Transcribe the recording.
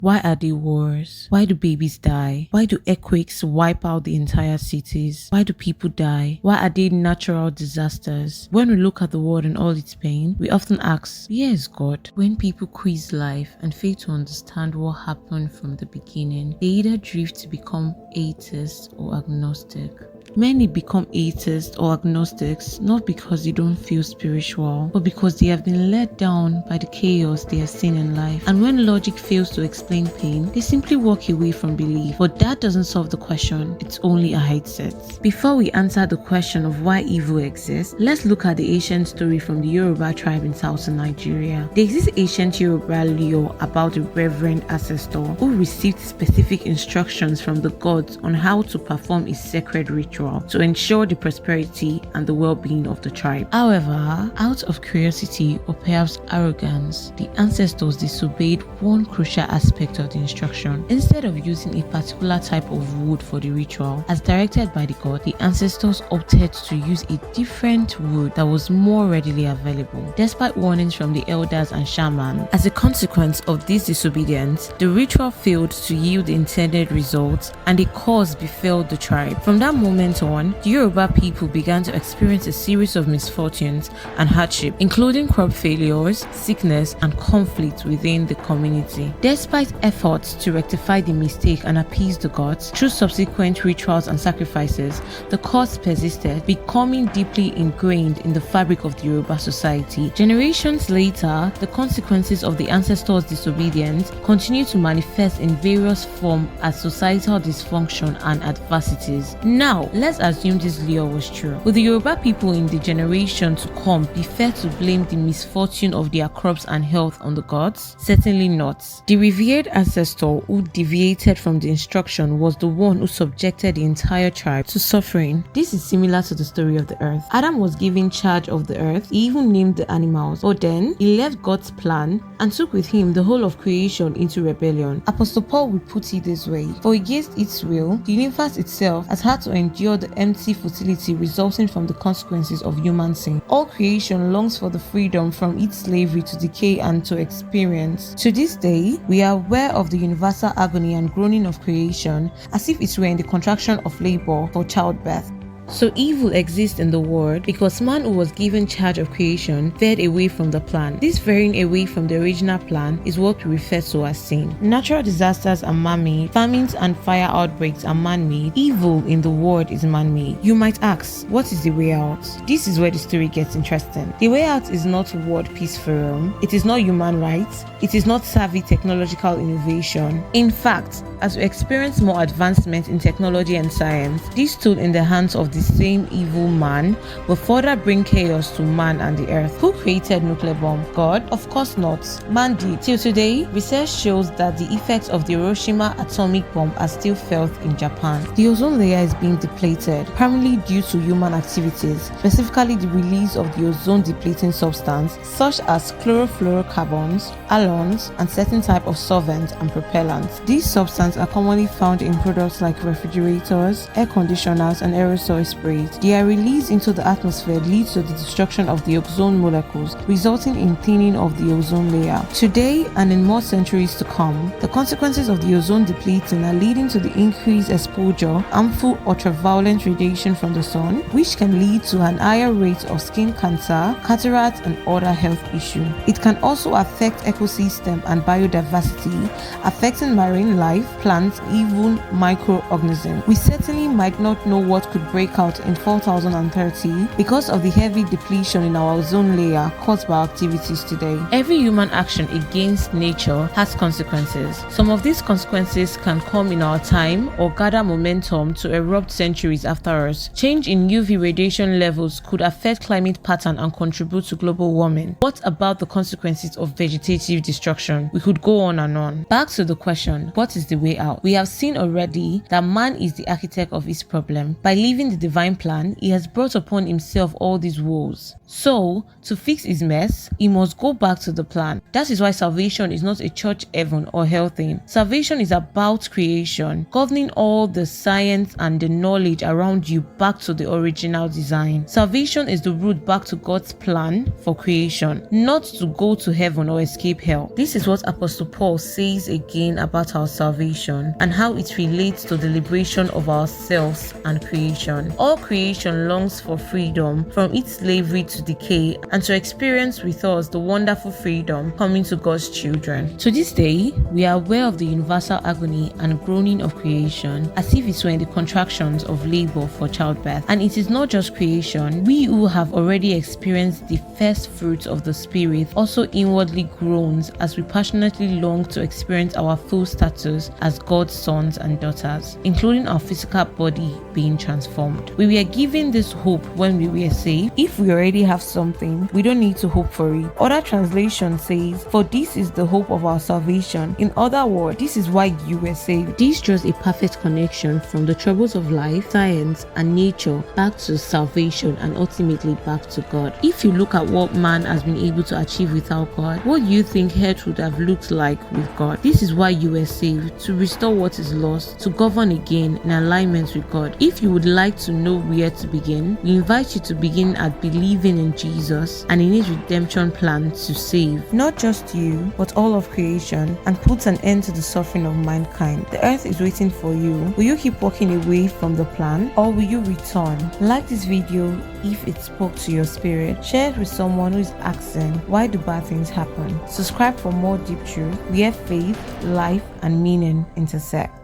Why are there wars? Why do babies die? Why do earthquakes wipe out the entire cities? Why do people die? Why are there natural disasters? When we look at the world and all its pain, we often ask, where is God? When people quiz life and fail to understand what happened from the beginning, they either drift to become atheists or agnostic. Many become atheists or agnostics not because they don't feel spiritual, but because they have been let down by the chaos they have seen in life. And when logic fails to explain pain, they simply walk away from belief. But that doesn't solve the question, it's only a headset. Before we answer the question of why evil exists, let's look at the ancient story from the Yoruba tribe in southern Nigeria. There exists ancient Yoruba lore about a reverend ancestor who received specific instructions from the gods on how to perform a sacred ritual to ensure the prosperity and the well-being of the tribe. However, out of curiosity or perhaps arrogance, the ancestors disobeyed one crucial aspect of the instruction. Instead of using a particular type of wood for the ritual, as directed by the god, the ancestors opted to use a different wood that was more readily available. Despite warnings from the elders and shaman, as a consequence of this disobedience, the ritual failed to yield the intended results and a curse befell the tribe. From that moment on, the Yoruba people began to experience a series of misfortunes and hardship, including crop failures, sickness, and conflict within the community. Despite efforts to rectify the mistake and appease the gods through subsequent rituals and sacrifices, the curse persisted, becoming deeply ingrained in the fabric of the Yoruba society. Generations later, the consequences of the ancestors' disobedience continue to manifest in various forms as societal dysfunction and adversities. Now, let's assume this lore was true. Would the Yoruba people in the generation to come be fair to blame the misfortune of their crops and health on the gods? Certainly not. The revered ancestor who deviated from the instruction was the one who subjected the entire tribe to suffering. This is similar to the story of the earth. Adam was given charge of the earth. He even named the animals. But then, he left God's plan and took with him the whole of creation into rebellion. Apostle Paul would put it this way: for against its will, the universe itself has had to endure the empty futility resulting from the consequences of human sin. All creation longs for the freedom from its slavery to decay and to experience. To this day, we are aware of the universal agony and groaning of creation as if it were in the contraction of labor for childbirth. So evil exists in the world because man who was given charge of creation veered away from the plan. This veering away from the original plan is what we refer to as sin. Natural disasters are man-made, famines and fire outbreaks are man-made, evil in the world is man-made. You might ask, what is the way out? This is where the story gets interesting. The way out is not world peace for all. It is not human rights. It is not savvy technological innovation. In fact, as we experience more advancement in technology and science, this tool in the hands of the same evil man will further bring chaos to man and the earth. Who created nuclear bomb? God? Of course not. Man did. Till today, research shows that the effects of the Hiroshima atomic bomb are still felt in Japan. The ozone layer is being depleted, primarily due to human activities, specifically the release of the ozone depleting substance such as chlorofluorocarbons, halons, and certain type of solvents and propellants. These substances are commonly found in products like refrigerators, air conditioners, and aerosol sprays. Their release into the atmosphere leads to the destruction of the ozone molecules, resulting in thinning of the ozone layer. Today, and in more centuries to come, the consequences of the ozone depleting are leading to the increased exposure, harmful ultraviolet radiation from the sun, which can lead to an higher rate of skin cancer, cataract, and other health issues. It can also affect ecosystem and biodiversity, affecting marine life, plants, even microorganisms. We certainly might not know what could break out in 4030 because of the heavy depletion in our ozone layer caused by activities today. Every human action against nature has consequences. Some of these consequences can come in our time or gather momentum to erupt centuries after us. Change in UV radiation levels could affect climate pattern and contribute to global warming. What about the consequences of vegetative destruction? We could go on and on. Back to the question, what is the way play out. We have seen already that man is the architect of his problem. By leaving the divine plan, he has brought upon himself all these woes. So, to fix his mess, he must go back to the plan. That is why salvation is not a church heaven or hell thing. Salvation is about creation, governing all the science and the knowledge around you back to the original design. Salvation is the route back to God's plan for creation, not to go to heaven or escape hell. This is what Apostle Paul says again about our salvation and how it relates to the liberation of ourselves and creation. All creation longs for freedom from its slavery to decay and to experience with us the wonderful freedom coming to God's children. To this day, we are aware of the universal agony and groaning of creation as if it were in the contractions of labor for childbirth. And it is not just creation. We who have already experienced the first fruits of the Spirit also inwardly groans as we passionately long to experience our full status as God's sons and daughters, including our physical body being transformed. We were given this hope when we were saved. If we already have something, we don't need to hope for it. Other translation says, "For this is the hope of our salvation." In other words, this is why you were saved. This draws a perfect connection from the troubles of life, science, and nature back to salvation and ultimately back to God. If you look at what man has been able to achieve without God, what do you think earth would have looked like with God? This is why you were saved, to restore what is lost, to govern again in alignment with God. If you would like to know where to begin, we invite you to begin at believing in Jesus and in his redemption plan to save not just you, but all of creation, and put an end to the suffering of mankind. The earth is waiting for you. Will you keep walking away from the plan, or will you return? Like this video if it spoke to your spirit. Share it with someone who is asking, why do bad things happen? Subscribe for more deep truth where faith, life, and meaning intersect.